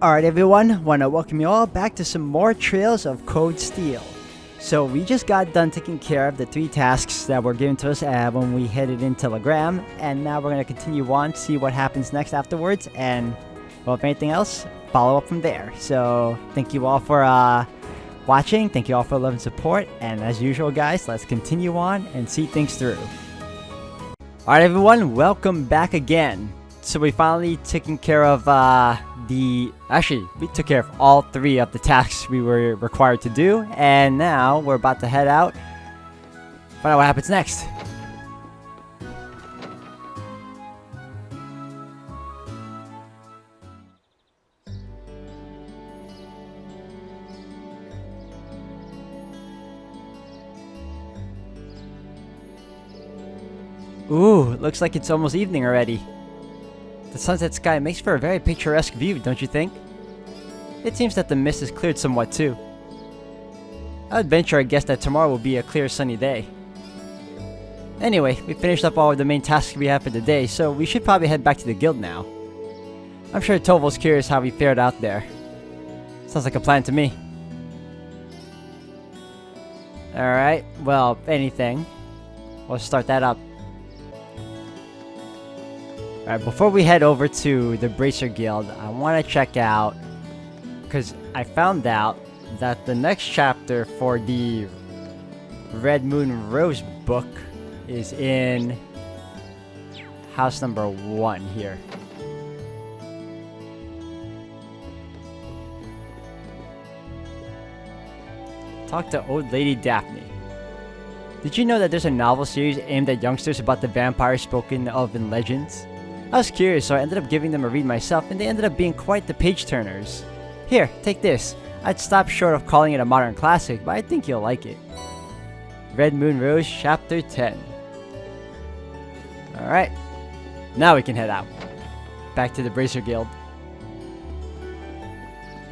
Alright everyone, want to welcome you all back to some more Trails of Code Steel. So we just got done taking care of the 3 tasks that were given to us when we headed into Legram, and now we're going to continue on, see what happens next afterwards, and well, if anything else, follow up from there. So thank you all for watching, thank you all for love and support, and as usual guys, let's continue on and see things through. Alright everyone, welcome back again. So we finally taken care of actually, we took care of all 3 of the tasks we were required to do, and now we're about to head out, find out what happens next. Ooh, looks like it's almost evening already. The sunset sky makes for a very picturesque view, don't you think? It seems that the mist has cleared somewhat too. I would venture a guess that tomorrow will be a clear sunny day. Anyway, we finished up all of the main tasks we have for the day, so we should probably head back to the guild now. I'm sure Toval's curious how we fared out there. Sounds like a plan to me. Alright, well, if anything, we'll start that up. Alright, before we head over to the Bracer Guild, I want to check out, because I found out that the next chapter for the Red Moon Rose book is in house number 1 here. Talk to Old Lady Daphne. Did you know that there's a novel series aimed at youngsters about the vampires spoken of in legends? I was curious, so I ended up giving them a read myself, and they ended up being quite the page-turners. Here, take this. I'd stop short of calling it a modern classic, but I think you'll like it. Red Moon Rose, Chapter 10. Alright, now we can head out. Back to the Bracer Guild.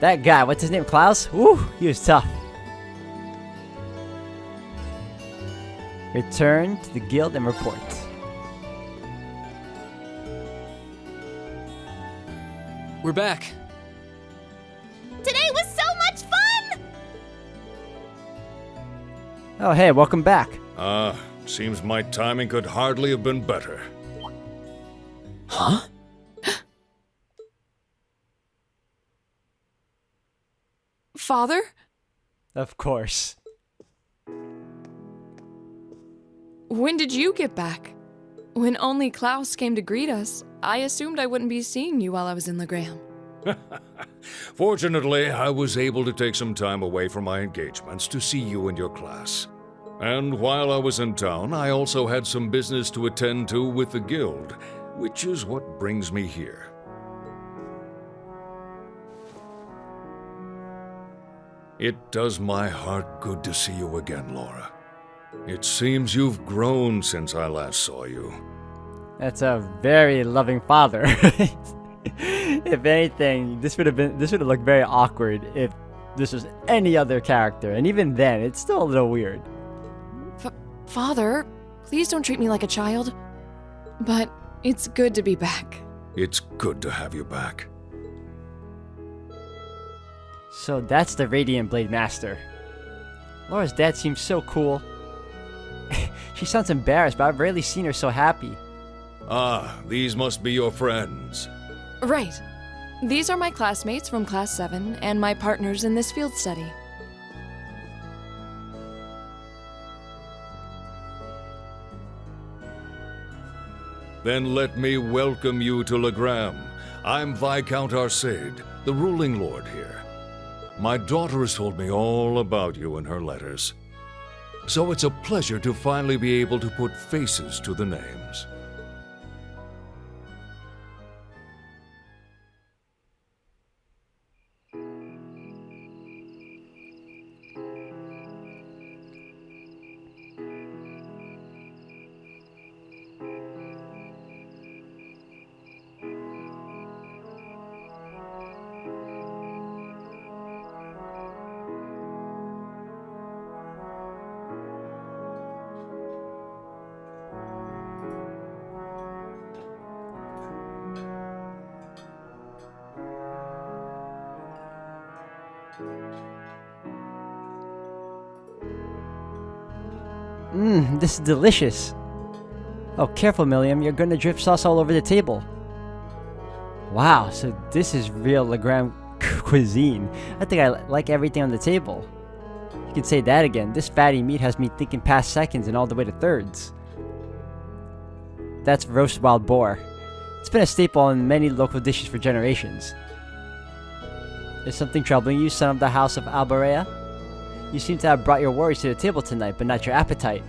That guy, what's his name, Klaus? Woo, he was tough. Return to the guild and report. We're back. Today was so much fun! Oh hey, welcome back. Seems my timing could hardly have been better. Huh? Father? Of course. When did you get back? When only Klaus came to greet us, I assumed I wouldn't be seeing you while I was in Legram. Fortunately, I was able to take some time away from my engagements to see you and your class. And while I was in town, I also had some business to attend to with the guild, which is what brings me here. It does my heart good to see you again, Laura. It seems you've grown since I last saw you. That's a very loving father. If anything, this would have looked very awkward if this was any other character, and even then, it's still a little weird. Father, please don't treat me like a child. But it's good to be back. It's good to have you back. So that's the Radiant Blade Master. Laura's dad seems so cool. She sounds embarrassed, but I've rarely seen her so happy. Ah, these must be your friends. Right. These are my classmates from Class 7 and my partners in this field study. Then let me welcome you to Legram. I'm Viscount Arcade, the ruling lord here. My daughter has told me all about you in her letters. So it's a pleasure to finally be able to put faces to the names. This is delicious. Oh, careful, Milliam. You're gonna drip sauce all over the table. Wow, so this is real Legram cuisine. I think I like everything on the table. You can say that again. This fatty meat has me thinking past seconds and all the way to thirds. That's roast wild boar. It's been a staple in many local dishes for generations. Is something troubling you, son of the House of Albarea? You seem to have brought your worries to the table tonight, but not your appetite.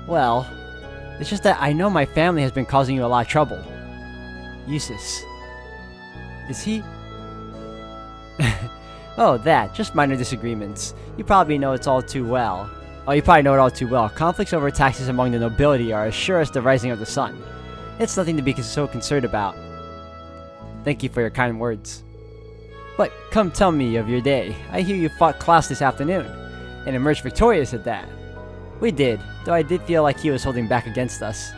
Well, it's just that I know my family has been causing you a lot of trouble. Eustace. Is he? Oh, that. Just minor disagreements. You probably know it's all too well. Oh, you probably know it all too well. Conflicts over taxes among the nobility are as sure as the rising of the sun. It's nothing to be so concerned about. Thank you for your kind words. But come tell me of your day. I hear you fought Klaus this afternoon, and emerged victorious at that. We did, though I did feel like he was holding back against us.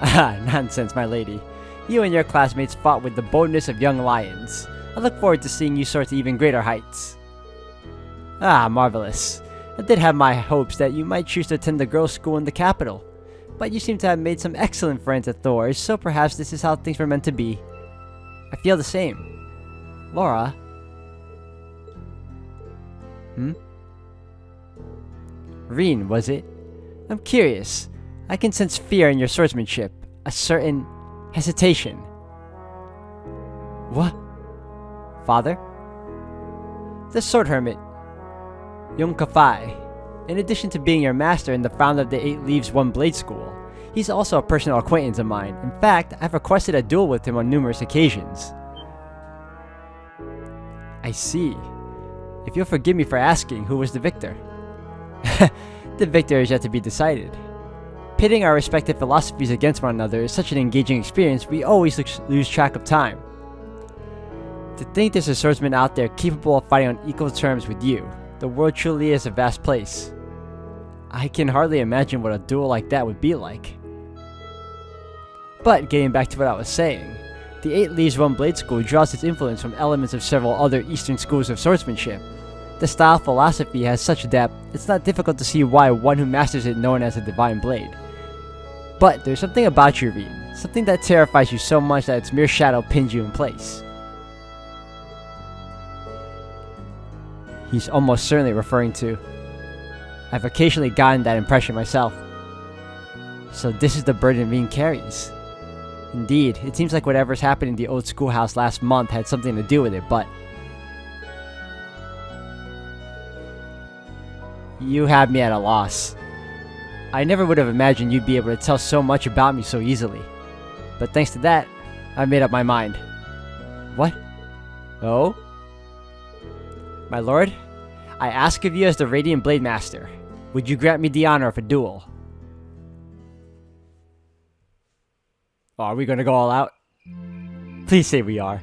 Ah, nonsense, my lady. You and your classmates fought with the boldness of young lions. I look forward to seeing you soar to even greater heights. Ah, marvelous. I did have my hopes that you might choose to attend the girls' school in the capital, but you seem to have made some excellent friends at Thor's, so perhaps this is how things were meant to be. I feel the same. Laura? Reen, was it? I'm curious. I can sense fear in your swordsmanship, a certain hesitation. What? Father? The sword hermit, Yung Kafai. In addition to being your master and the founder of the 8 Leaves One Blade School, he's also a personal acquaintance of mine. In fact, I've requested a duel with him on numerous occasions. I see. If you'll forgive me for asking, who was the victor? The victor is yet to be decided. Pitting our respective philosophies against one another is such an engaging experience, we always lose track of time. To think there's a swordsman out there capable of fighting on equal terms with you, the world truly is a vast place. I can hardly imagine what a duel like that would be like. But getting back to what I was saying, the 8 Leaves One Blade School draws its influence from elements of several other Eastern schools of swordsmanship. The style of philosophy has such depth, it's not difficult to see why one who masters it known as a divine blade. But there's something about you, Reen, something that terrifies you so much that its mere shadow pins you in place. He's almost certainly referring to. I've occasionally gotten that impression myself. So this is the burden Reen carries. Indeed, it seems like whatever's happened in the old schoolhouse last month had something to do with it, but... You have me at a loss. I never would have imagined you'd be able to tell so much about me so easily. But thanks to that, I've made up my mind. What? Oh? My lord, I ask of you as the Radiant Blade Master, would you grant me the honor of a duel? Oh, are we gonna go all out? Please say we are.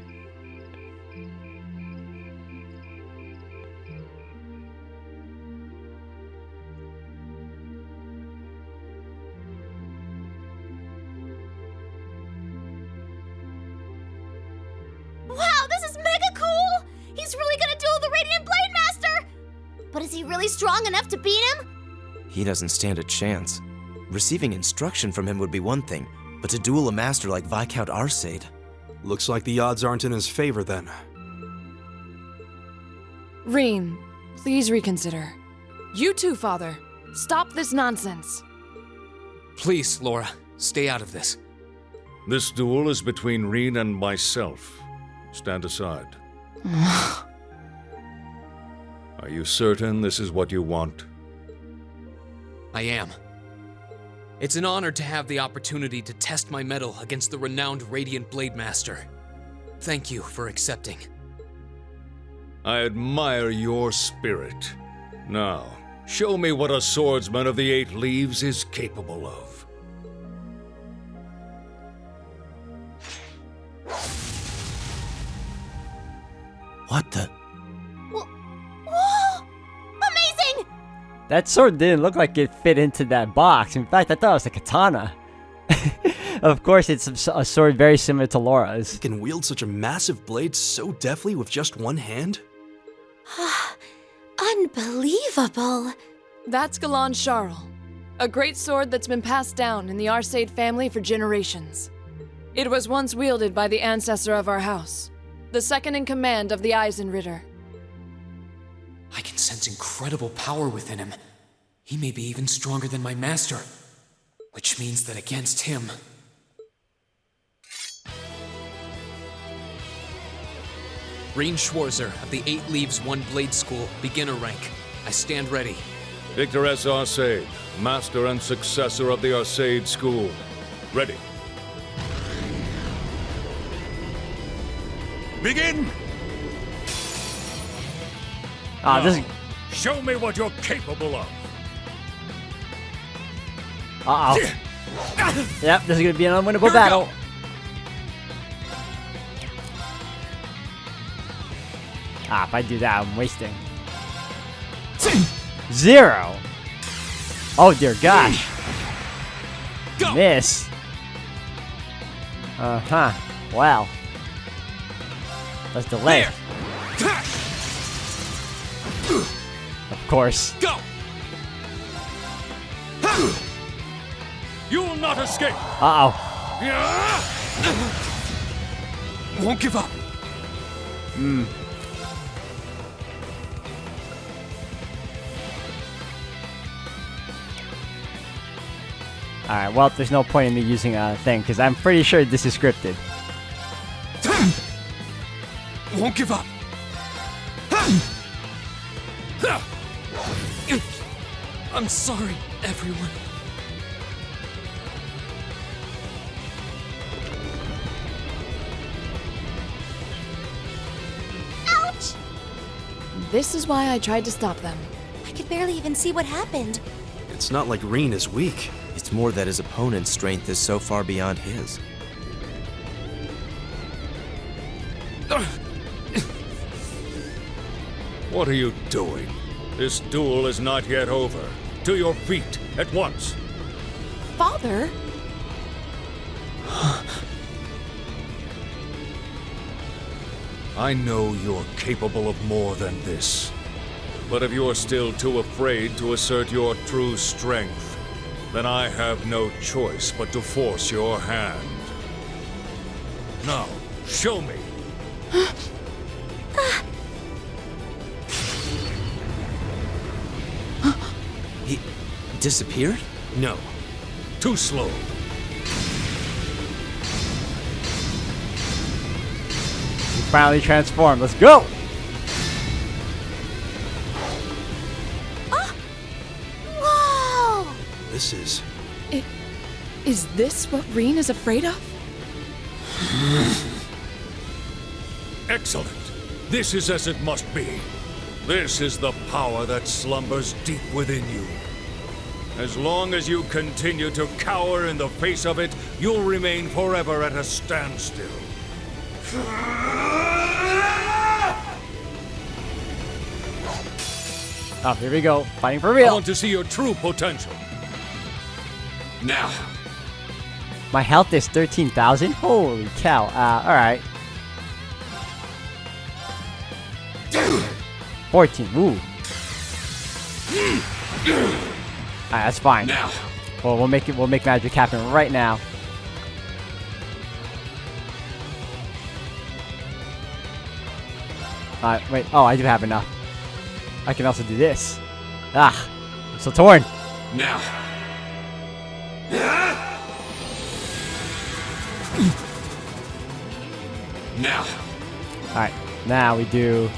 Wow, this is mega cool! He's really gonna duel the Radiant Blade Master! But is he really strong enough to beat him? He doesn't stand a chance. Receiving instruction from him would be one thing, but to duel a master like Viscount Arcade... Looks like the odds aren't in his favor then. Reen, please reconsider. You too, Father. Stop this nonsense. Please, Laura, stay out of this. This duel is between Reen and myself. Stand aside. Are you certain this is what you want? I am. It's an honor to have the opportunity to test my mettle against the renowned Radiant Blade Master. Thank you for accepting. I admire your spirit. Now, show me what a swordsman of the 8 Leaves is capable of. What the... Whoa! Amazing! That sword didn't look like it fit into that box. In fact, I thought it was a katana. Of course, it's a sword very similar to Laura's. He can wield such a massive blade so deftly with just one hand? Unbelievable. That's Galan Charles, a great sword that's been passed down in the Arsaid family for generations. It was once wielded by the ancestor of our house, the second in command of the Eisenritter. I can sense incredible power within him. He may be even stronger than my master, which means that against him... Reen Schwarzer of the 8 Leaves 1 Blade School, beginner rank. I stand ready. Victor S. Arsaid, master and successor of the Arsaid School. Ready. Begin! Ah, this is. Show me what you're capable of. Uh oh. Yep, this is gonna be an unwinnable battle. Ah, if I do that, I'm wasting. 0. Oh dear gosh. Go. Miss. Uh-huh. Well. Let's delay. There. Of course. Go! You will not escape. Uh-oh. Won't give up. Alright, well, there's no point in me using a thing, because I'm pretty sure this is scripted. Won't give up. I'm sorry, everyone. Ouch! This is why I tried to stop them. I could barely even see what happened. It's not like Reen is weak. It's more that his opponent's strength is so far beyond his. What are you doing? This duel is not yet over. To your feet, at once. Father? I know you're capable of more than this. But if you're still too afraid to assert your true strength, then I have no choice but to force your hand. Now, show me. He disappeared? No. Too slow. He finally transformed. Let's go! Whoa! This is... Is this what Reen is afraid of? Excellent. This is as it must be. This is the power that slumbers deep within you. As long as you continue to cower in the face of it, you'll remain forever at a standstill. Oh, here we go. Fighting for I real. want to see your true potential. Now. My health is 13,000? Holy cow. Alright. 14. Ooh. Alright, that's fine. Now. Well, we'll make magic happen right now. Wait. Oh, I do have enough. I can also do this. Ah, I'm so torn. Now. Now. Alright, now we do.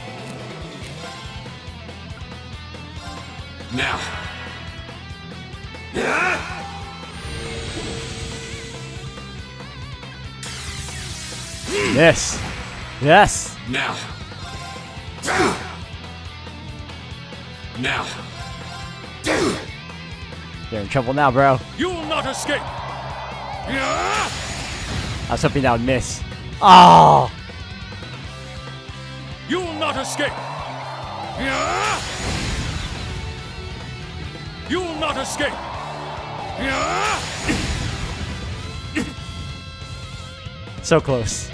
Now. Yes. Yes. Now. Now. You're in trouble now, bro. You will not escape. I was hoping that would miss. Oh! You will not escape. You will not escape. So close.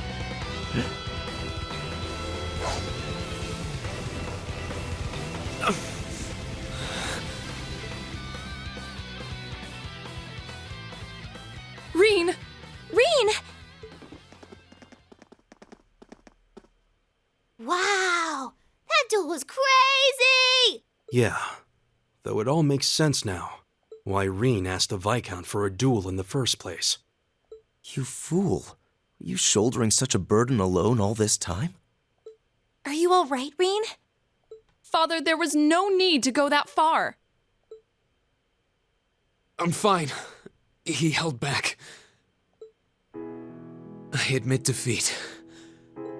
Wow! That duel was crazy! Yeah, though it all makes sense now. Why Reen asked the Viscount for a duel in the first place. You fool. Were you shouldering such a burden alone all this time? Are you all right, Reen? Father, there was no need to go that far. I'm fine. He held back. I admit defeat.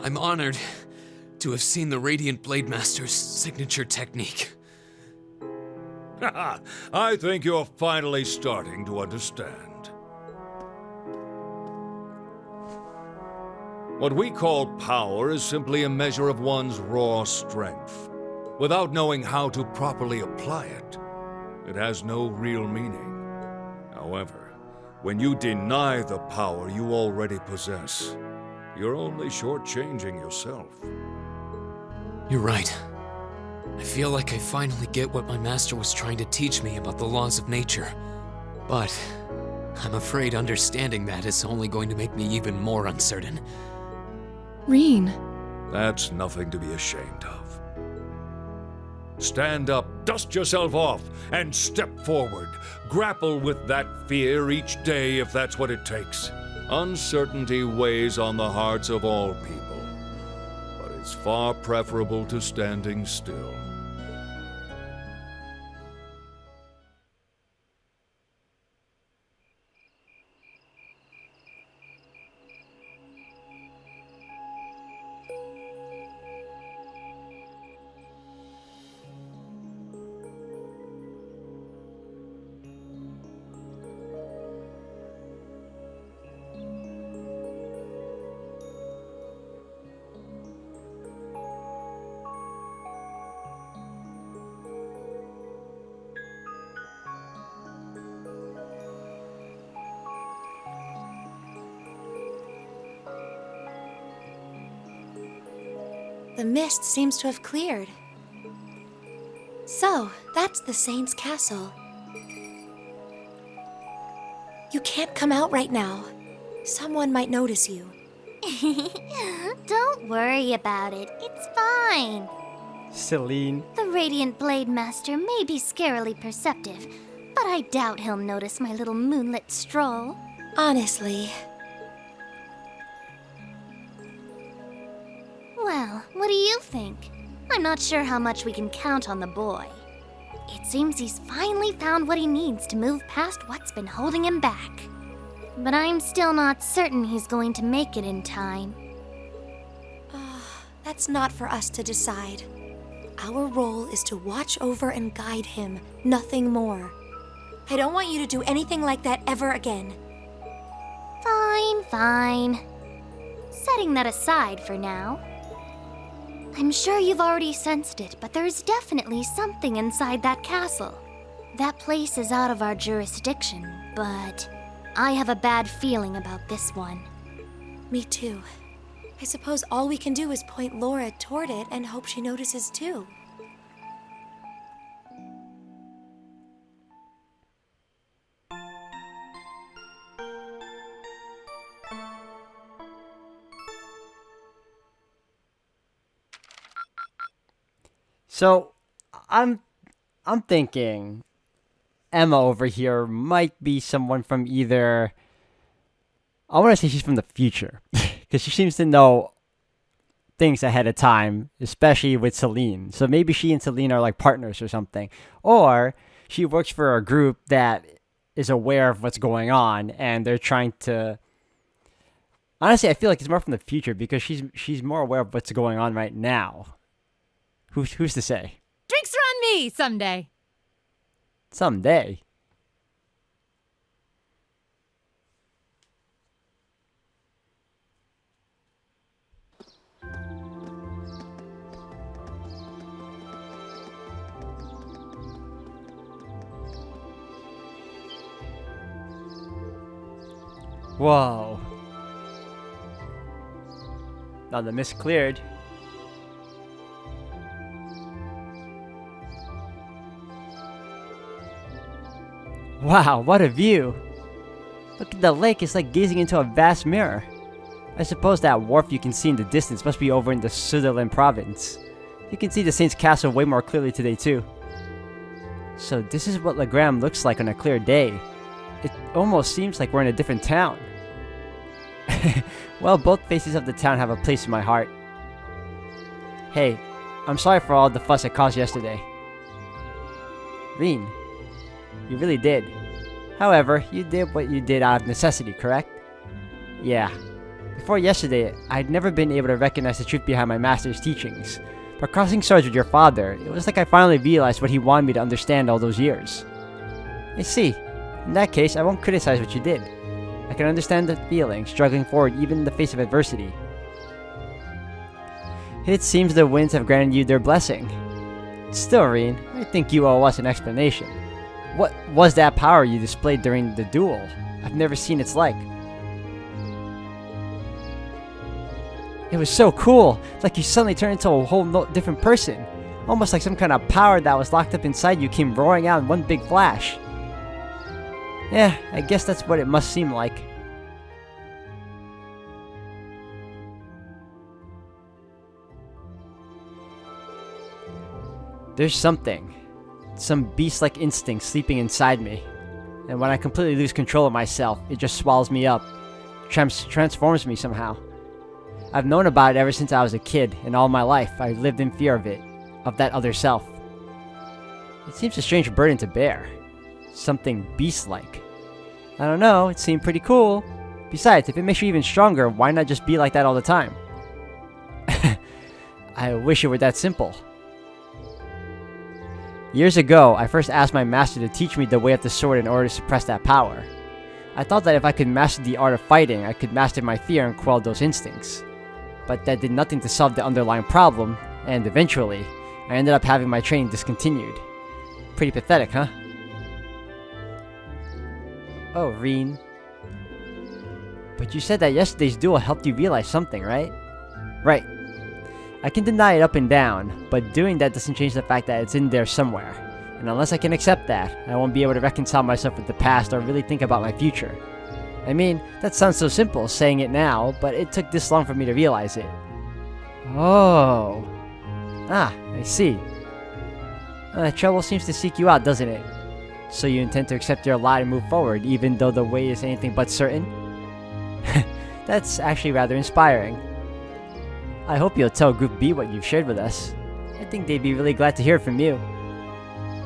I'm honored to have seen the Radiant Blade Master's signature technique. I think you're finally starting to understand. What we call power is simply a measure of one's raw strength. Without knowing how to properly apply it, it has no real meaning. However, when you deny the power you already possess, you're only shortchanging yourself. You're right. I feel like I finally get what my master was trying to teach me about the laws of nature. But I'm afraid understanding that is only going to make me even more uncertain. Reen. That's nothing to be ashamed of. Stand up, dust yourself off, and step forward. Grapple with that fear each day if that's what it takes. Uncertainty weighs on the hearts of all people, but it's far preferable to standing still. The mist seems to have cleared. So, that's the Saint's castle. You can't come out right now. Someone might notice you. Don't worry about it. It's fine. Celine. The Radiant Blade Master may be scarily perceptive, but I doubt he'll notice my little moonlit stroll. Honestly, Well, what do you think? I'm not sure how much we can count on the boy. It seems he's finally found what he needs to move past what's been holding him back. But I'm still not certain he's going to make it in time. that's not for us to decide. Our role is to watch over and guide him, nothing more. I don't want you to do anything like that ever again. Fine. Setting that aside for now. I'm sure you've already sensed it, but there's definitely something inside that castle. That place is out of our jurisdiction, but I have a bad feeling about this one. Me too. I suppose all we can do is point Laura toward it and hope she notices too. So, I'm thinking Emma over here might be someone from either. I want to say she's from the future, because she seems to know things ahead of time, especially with Celine. So maybe she and Celine are like partners or something, or she works for a group that is aware of what's going on, and they're trying to. Honestly, I feel like it's more from the future because she's more aware of what's going on right now. Who's to say? Drinks are on me someday. Someday. Whoa. Now the mist cleared. Wow, what a view! Look at the lake, it's like gazing into a vast mirror. I suppose that wharf you can see in the distance must be over in the Sutherland province. You can see the Saint's castle way more clearly today too. So this is what Legram looks like on a clear day. It almost seems like we're in a different town. Well, both faces of the town have a place in my heart. Hey, I'm sorry for all the fuss I caused yesterday. Reen, you really did. However, you did what you did out of necessity, correct? Yeah. Before yesterday, I'd never been able to recognize the truth behind my master's teachings. But crossing swords with your father, it was like I finally realized what he wanted me to understand all those years. I see. In that case, I won't criticize what you did. I can understand the feeling, struggling forward even in the face of adversity. It seems the winds have granted you their blessing. Still, Reen, I think you owe us an explanation. What was that power you displayed during the duel? I've never seen its like. It was so cool. It's like you suddenly turned into a whole different person. Almost like some kind of power that was locked up inside you came roaring out in one big flash. Yeah, I guess that's what it must seem like. There's some beast-like instinct sleeping inside me. And when I completely lose control of myself, it just swallows me up. Transforms me somehow. I've known about it ever since I was a kid, and all my life I lived in fear of it, of that other self. It seems a strange burden to bear. Something beast-like. I don't know, it seemed pretty cool. Besides, if it makes you even stronger, why not just be like that all the time? I wish it were that simple. Years ago, I first asked my master to teach me the way of the sword in order to suppress that power. I thought that if I could master the art of fighting, I could master my fear and quell those instincts. But that did nothing to solve the underlying problem, and eventually, I ended up having my training discontinued. Pretty pathetic, huh? Oh, Reen. But you said that yesterday's duel helped you realize something, right? Right. I can deny it up and down, but doing that doesn't change the fact that it's in there somewhere. And unless I can accept that, I won't be able to reconcile myself with the past or really think about my future. I mean, that sounds so simple saying it now, but it took this long for me to realize it. Oh. Ah, I see. Trouble seems to seek you out, doesn't it? So you intend to accept your lot and move forward, even though the way is anything but certain? That's actually rather inspiring. I hope you'll tell Group B what you've shared with us. I think they'd be really glad to hear from you.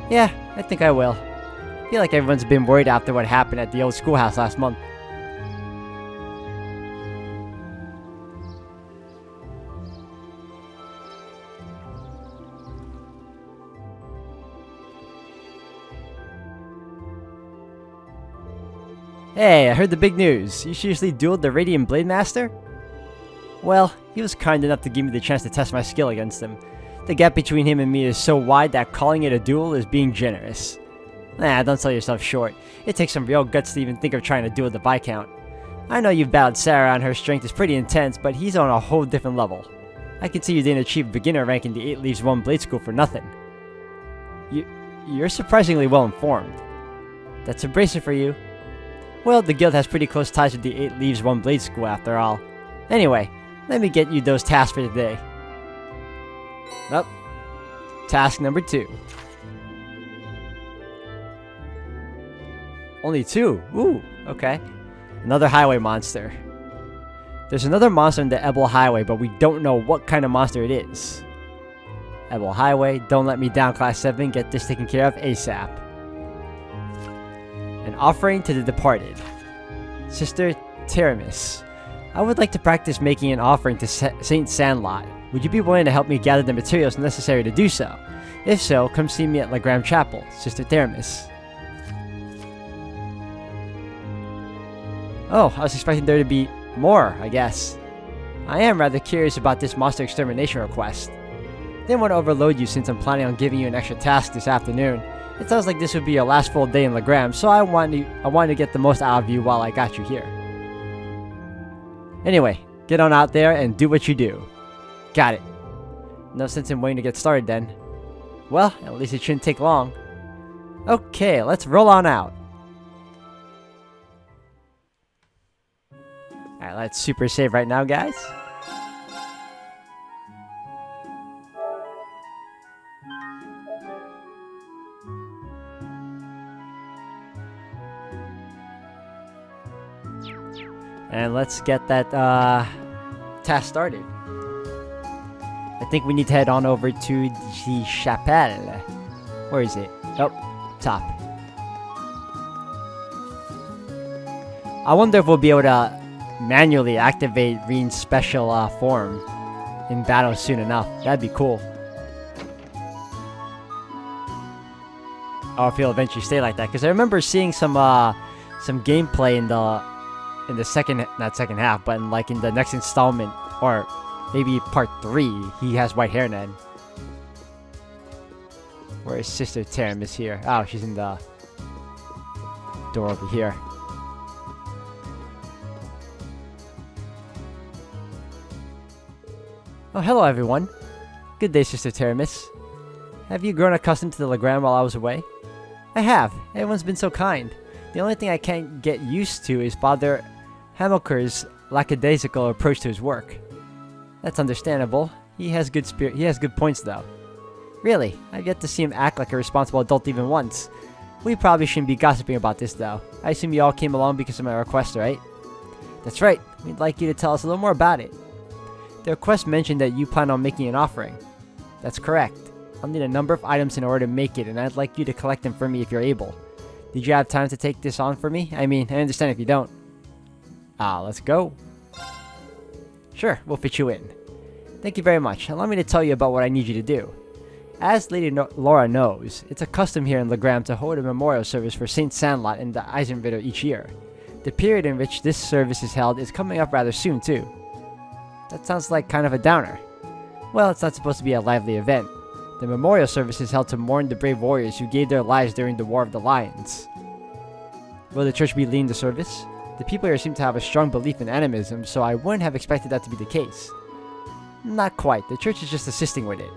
Yeah, I think I will. I feel like everyone's been worried after what happened at the old schoolhouse last month. Hey, I heard the big news. You seriously dueled the Radiant Blade Master? Well, he was kind enough to give me the chance to test my skill against him. The gap between him and me is so wide that calling it a duel is being generous. Nah, don't sell yourself short. It takes some real guts to even think of trying to duel the Viscount. I know you've battled Sarah and her strength is pretty intense, but he's on a whole different level. I can see you didn't achieve beginner rank in the 8 Leaves 1 Blade School for nothing. You're surprisingly well informed. That's a bracer for you. Well, the guild has pretty close ties with the 8 Leaves 1 Blade School after all. Anyway, let me get you those tasks for today. Up. Task number 2. Only 2? Ooh, okay. Another highway monster. There's another monster in the Ebel Highway, but we don't know what kind of monster it is. Ebel Highway, don't let me down, Class 7. Get this taken care of ASAP. An offering to the departed. Sister Teramis. I would like to practice making an offering to Saint Sandlot. Would you be willing to help me gather the materials necessary to do so? If so, come see me at Legram Chapel, Sister Teramis. Oh, I was expecting there to be more, I guess. I am rather curious about this monster extermination request. Didn't want to overload you since I'm planning on giving you an extra task this afternoon. It sounds like this would be your last full day in Legram, so I wanted to get the most out of you while I got you here. Anyway, get on out there and do what you do. Got it. No sense in waiting to get started then. Well, at least it shouldn't take long. Okay, let's roll on out. Alright, let's super save right now, guys. And let's get that task started. I think we need to head on over to the chapelle. Where is it? Oh, top. I wonder if we'll be able to manually activate Reen's special form in battle soon enough. That'd be cool. Or if he'll eventually stay like that. Because I remember seeing some gameplay in the second, not second half, but in the next installment, or maybe part 3, he has white hair then. Where is Sister Taramis here? Oh, she's in the door over here. Oh, hello everyone. Good day, Sister Taramis. Have you grown accustomed to the Legram while I was away? I have. Everyone's been so kind. The only thing I can't get used to is Father Hamilker's lackadaisical approach to his work. That's understandable. He has good points though. Really, I've yet to see him act like a responsible adult even once. We probably shouldn't be gossiping about this though. I assume you all came along because of my request, right? That's right. We'd like you to tell us a little more about it. The request mentioned that you plan on making an offering. That's correct. I'll need a number of items in order to make it, and I'd like you to collect them for me if you're able. Did you have time to take this on for me? I mean, I understand if you don't. Let's go. Sure, we'll fit you in. Thank you very much. Allow me to tell you about what I need you to do. As Lady Laura knows, it's a custom here in Legram to hold a memorial service for Saint Sandlot and the Eisenritter each year. The period in which this service is held is coming up rather soon, too. That sounds like kind of a downer. Well, it's not supposed to be a lively event. The memorial service is held to mourn the brave warriors who gave their lives during the War of the Lions. Will the church be leading the service? The people here seem to have a strong belief in animism, so I wouldn't have expected that to be the case. Not quite. The church is just assisting with it.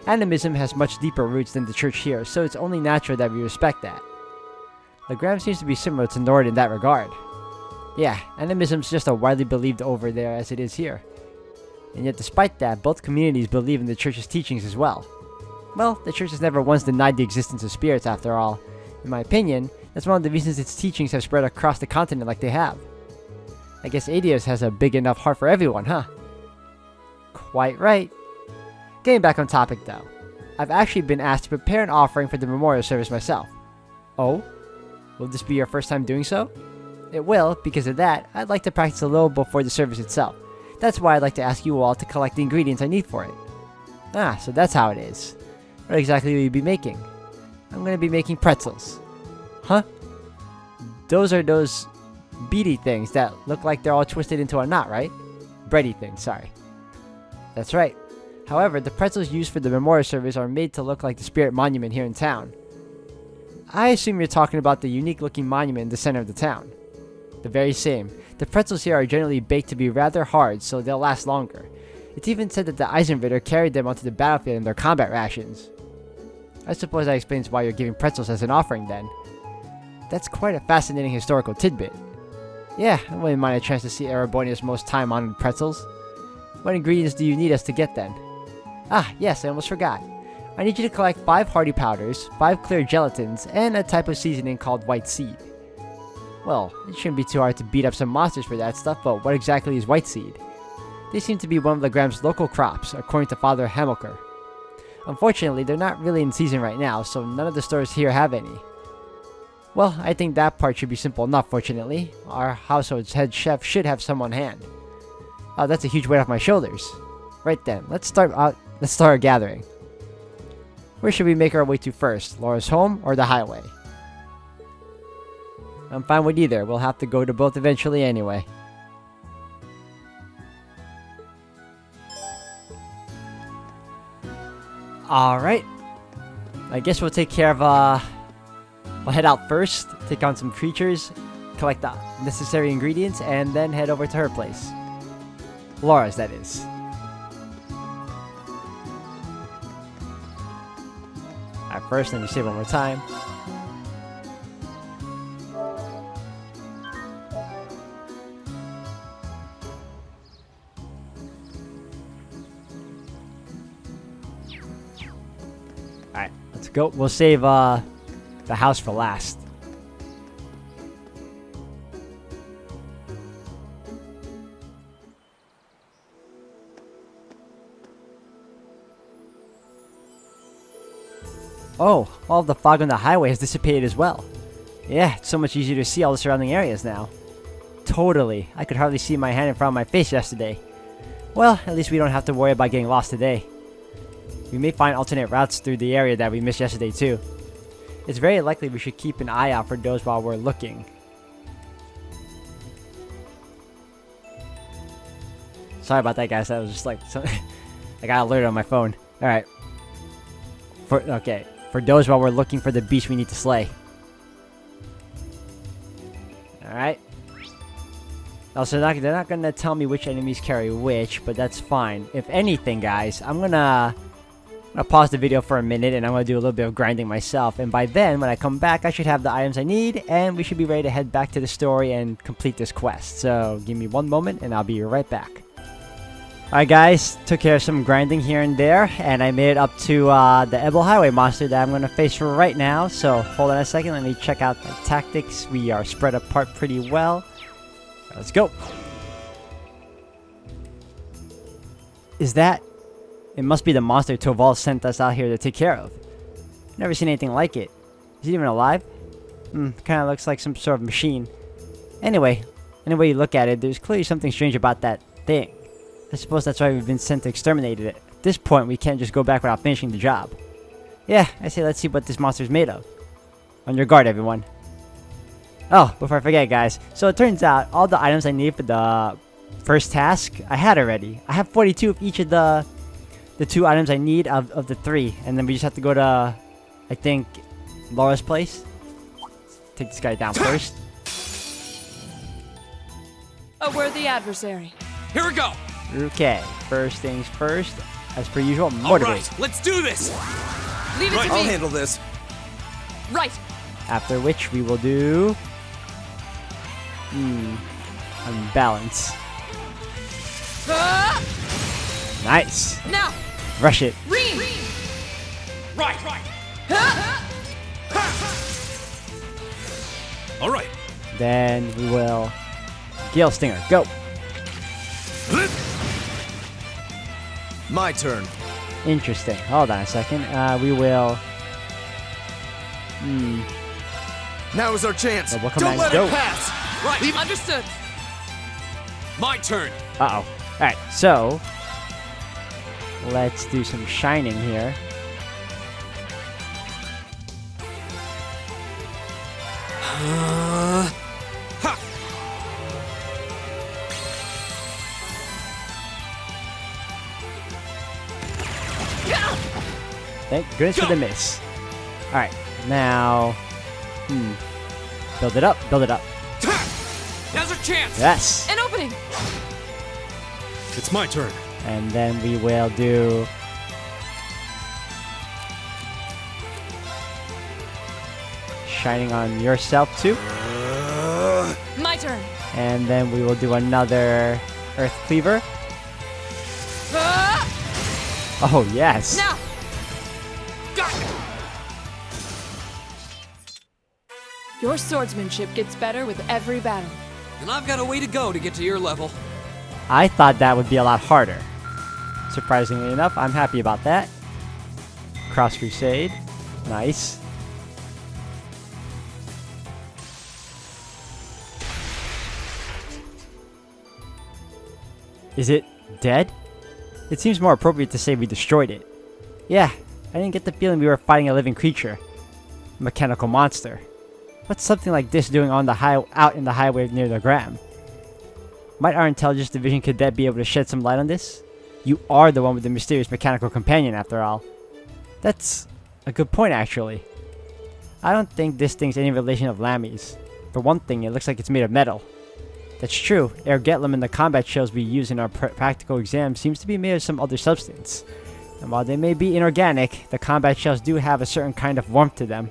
Animism has much deeper roots than the church here, so it's only natural that we respect that. Legram seems to be similar to Nord in that regard. Yeah, animism's just as widely believed over there as it is here. And yet despite that, both communities believe in the church's teachings as well. Well, the church has never once denied the existence of spirits after all. In my opinion, that's one of the reasons its teachings have spread across the continent like they have. I guess Adios has a big enough heart for everyone, huh? Quite right. Getting back on topic though, I've actually been asked to prepare an offering for the memorial service myself. Oh? Will this be your first time doing so? It will. Because of that, I'd like to practice a little before the service itself. That's why I'd like to ask you all to collect the ingredients I need for it. So that's how it is. What exactly will you be making? I'm going to be making pretzels. Huh? Those are those beady things that look like they're all twisted into a knot, right? Bready things, sorry. That's right. However, the pretzels used for the memorial service are made to look like the spirit monument here in town. I assume you're talking about the unique looking monument in the center of the town. The very same. The pretzels here are generally baked to be rather hard, so they'll last longer. It's even said that the Eisenritter carried them onto the battlefield in their combat rations. I suppose that explains why you're giving pretzels as an offering then. That's quite a fascinating historical tidbit. Yeah, I wouldn't mind a chance to see Erebonia's most time-honored pretzels. What ingredients do you need us to get then? Yes, I almost forgot. I need you to collect 5 hardy powders, 5 clear gelatins, and a type of seasoning called white seed. Well, it shouldn't be too hard to beat up some monsters for that stuff, but what exactly is white seed? They seem to be one of Legram's local crops, according to Father Hamilker. Unfortunately, they're not really in season right now, so none of the stores here have any. Well, I think that part should be simple enough, fortunately. Our household's head chef should have some on hand. Oh, that's a huge weight off my shoulders. Right then, let's start our gathering. Where should we make our way to first? Laura's home or the highway? I'm fine with either. We'll have to go to both eventually anyway. Alright. I guess we'll take care of, we'll head out first, take on some creatures, collect the necessary ingredients, and then head over to her place. Laura's, that is. Alright, first, let me say one more time. Let's go. We'll save the house for last. Oh, all of the fog on the highway has dissipated as well. Yeah, it's so much easier to see all the surrounding areas now. Totally. I could hardly see my hand in front of my face yesterday. Well, at least we don't have to worry about getting lost today. We may find alternate routes through the area that we missed yesterday too. It's very likely we should keep an eye out for those while we're looking. Sorry about that, guys. That was just like I got an alert on my phone. All right. For those while we're looking for the beast we need to slay. All right. Also, they're not gonna tell me which enemies carry which, but that's fine. If anything, guys, I'm gonna pause the video for a minute and I'm gonna do a little bit of grinding myself. And by then, when I come back, I should have the items I need, and we should be ready to head back to the story and complete this quest. So give me one moment, and I'll be right back. Alright guys, took care of some grinding here and there, and I made it up to the Ebel Highway monster that I'm going to face for right now. So hold on a second, let me check out the tactics. We are spread apart pretty well. Let's go. Is that... It must be the monster Toval sent us out here to take care of. Never seen anything like it. Is he even alive? Kind of looks like some sort of machine. Anyway, any way you look at it, there's clearly something strange about that thing. I suppose that's why we've been sent to exterminate it. At this point, we can't just go back without finishing the job. Yeah, I say let's see what this monster's made of. On your guard, everyone. Oh, before I forget, guys. So it turns out, all the items I need for the first task, I had already. I have 42 of each of the 2 items I need of the 3. And then we just have to go to, I think, Laura's place. Take this guy down first. A worthy adversary. Here we go! Okay, first things first. As per usual, All motivate. right, let's do this. Leave it to I'll me. handle this. Right. After which we will do... Unbalance. Nice. Now. Rush it. Ream. Right! All right. Then we will... Gale Stinger, go. My turn. Interesting. Hold on a second. We will... Now is our chance. Double Don't command, let go. it pass. Right! Understood. My turn! Uh-oh. Alright, so... Let's do some shining here. Thank goodness for the miss. Alright, now... Build it up, build it up. Now's our chance! Yes! An opening. It's my turn. And then we will do... Shining on yourself too. My turn. And then we will do another Earth Cleaver. Oh, yes. Now. Your swordsmanship gets better with every battle. And I've got a way to go to get to your level. I thought that would be a lot harder. Surprisingly enough, I'm happy about that. Cross Crusade. Nice. Is it dead? It seems more appropriate to say we destroyed it. Yeah, I didn't get the feeling we were fighting a living creature. A mechanical monster. What's something like this doing on the out in the highway near the Gram? Might our intelligence division cadet be able to shed some light on this? You are the one with the mysterious mechanical companion, after all. That's a good point, actually. I don't think this thing's any relation of Lammy's. For one thing, it looks like it's made of metal. That's true. Air Getlum in the combat shells we use in our practical exam seems to be made of some other substance. And while they may be inorganic, the combat shells do have a certain kind of warmth to them.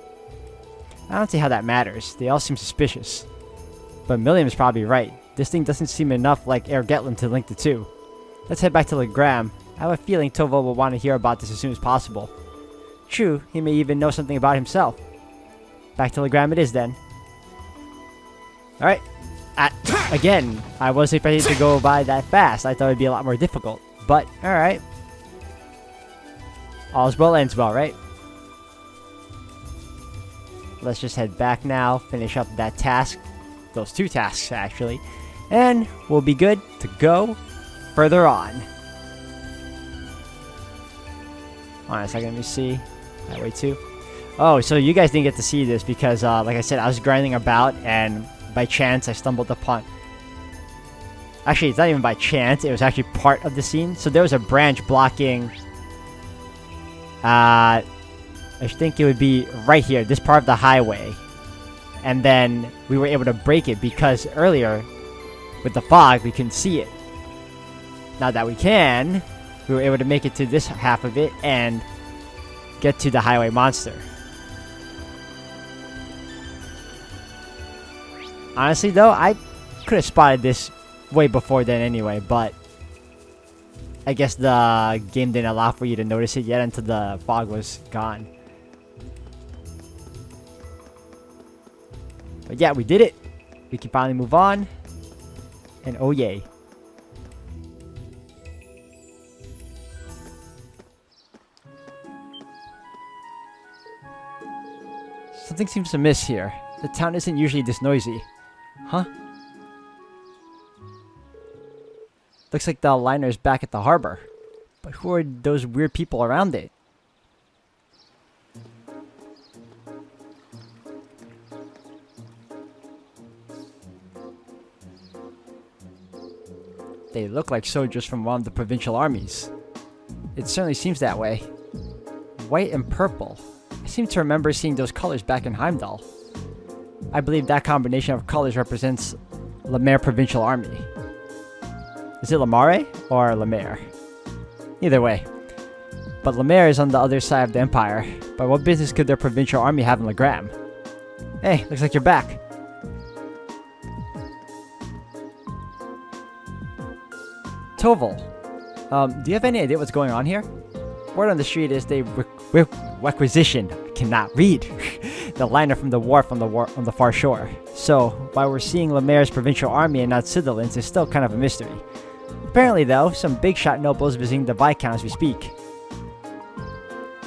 I don't see how that matters. They all seem suspicious. But Milliam's probably right. This thing doesn't seem enough like Air Getlum to link the two. Let's head back to Legram. I have a feeling Tovo will want to hear about this as soon as possible. True, he may even know something about himself. Back to Legram it is then. Alright. Again, I wasn't expecting to go by that fast. I thought it'd be a lot more difficult. But, alright. All's well ends well, right? Let's just head back now, finish up that task. Those 2 tasks, actually. And we'll be good to go further on. Hold on a second, let me see. That way too. Oh, so you guys didn't get to see this because, like I said, I was grinding about and by chance I stumbled upon... Actually, it's not even by chance, it was actually part of the scene. So there was a branch blocking... I think it would be right here, this part of the highway. And then we were able to break it because earlier, with the fog, we couldn't see it. Now that we can, we were able to make it to this half of it and get to the highway monster. Honestly though, I could have spotted this way before then anyway, but I guess the game didn't allow for you to notice it yet until the fog was gone. But yeah, we did it. We can finally move on. And oh yay. Something seems to miss here. The town isn't usually this noisy. Huh? Looks like the liner is back at the harbor. But who are those weird people around it? They look like soldiers from one of the provincial armies. It certainly seems that way. White and purple. I seem to remember seeing those colors back in Heimdall. I believe that combination of colors represents Lemaire Provincial Army. Is it Lamare or Lemaire? Either way. But Lemaire is on the other side of the Empire. But what business could their provincial army have in Legram? Hey, looks like you're back. Toval, do you have any idea what's going on here? Word on the street is they requisitioned, I cannot read, the liner from the wharf on the far shore. So, why we're seeing Lemaire's provincial army and not Cithalin's is still kind of a mystery. Apparently though, some big shot nobles visiting the Viscount as we speak.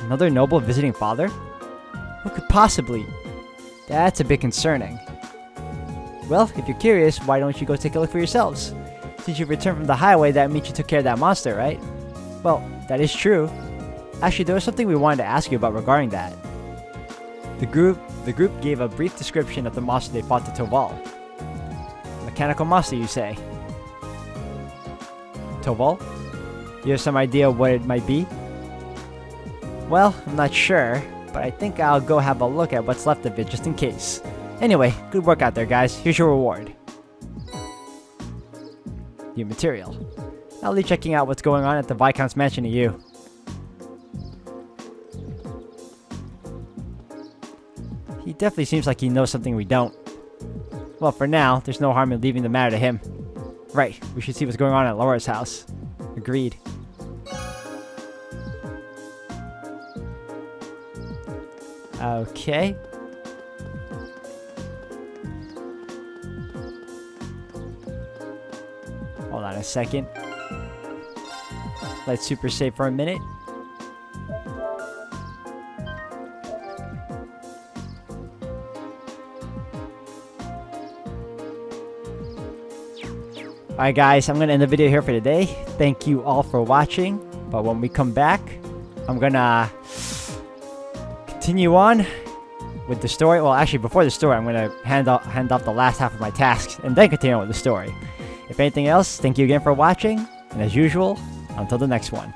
Another noble visiting father? Who could possibly? That's a bit concerning. Well, if you're curious, why don't you go take a look for yourselves? Since you returned from the highway, that means you took care of that monster, right? Well, that is true. Actually, there was something we wanted to ask you about regarding that. The group gave a brief description of the monster they fought to Toval. Mechanical monster, you say? Toval? You have some idea what it might be? Well, I'm not sure, but I think I'll go have a look at what's left of it just in case. Anyway, good work out there, guys. Here's your reward. New material. I'll leave checking out what's going on at the Viscount's mansion to you. He definitely seems like he knows something we don't. Well, for now, there's no harm in leaving the matter to him. Right, we should see what's going on at Laura's house. Agreed. Okay. Hold on a second. Let's super save for a minute. Alright guys, I'm going to end the video here for today. Thank you all for watching. But when we come back, I'm going to continue on with the story. Well, actually, before the story, I'm going to hand off the last half of my tasks and then continue on with the story. If anything else, thank you again for watching. And as usual, until the next one.